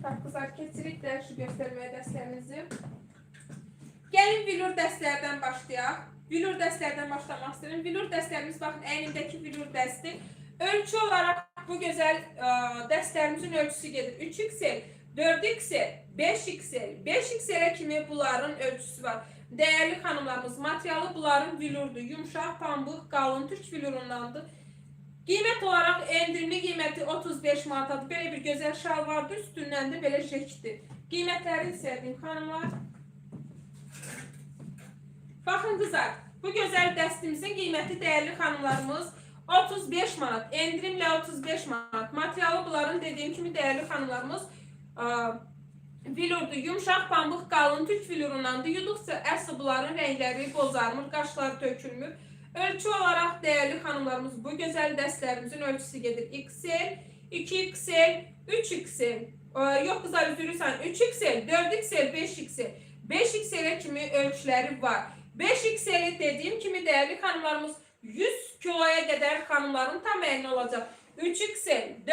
Tak kızlar, keçirik də şu göstərməyə dəstlərimizi. Gəlin vilur dəstlərdən başlayaq. Vilur dəstlərdən başlamaq istəyirəm. Vilur dəstlərimiz, baxın, əynimdəki vilur dəsti. Ölçü olaraq bu gözəl dəstlərimizin ölçüsü gedir. 3XL, 4XL, 5XL, 5XL kimi bunların ölçüsü var. Değerli xanımlarımız, materialı bunların vilurdur. Yumşaq, pambıq, qalın türk vilurundandır. Qiymət olaraq endirimli qiyməti 35 manatadır. Belə bir gözəl şal vardır, üstündən də belə şəkildir. Qiymətləri istədiyim xanımlar. Baxın qızlar, bu gözəl dəstimizin qiyməti değerli xanımlarımız 35 manat. Endirimlə 35 manat. Materialı bunların dediyim kimi değerli xanımlarımız vilurdur. Yumşaq, pambıq, qalın türk vilurundandır. Yuduqsa əsl bunların rəngləri bozarmır, qaşları tökülmür. Ölçü olarak değerli xanımlarımız, bu gözəl dəstlərimizin ölçüsü gedir. XL, 2XL, 3XL. Yox qızlar, üzülürsən. 3XL, 4XL, 5XL. 5XL kimi ölçüləri var. 5XL dediğim kimi değerli xanımlarımız 100 kiloya qədər xanımların tam əyni olacaq. 3XL,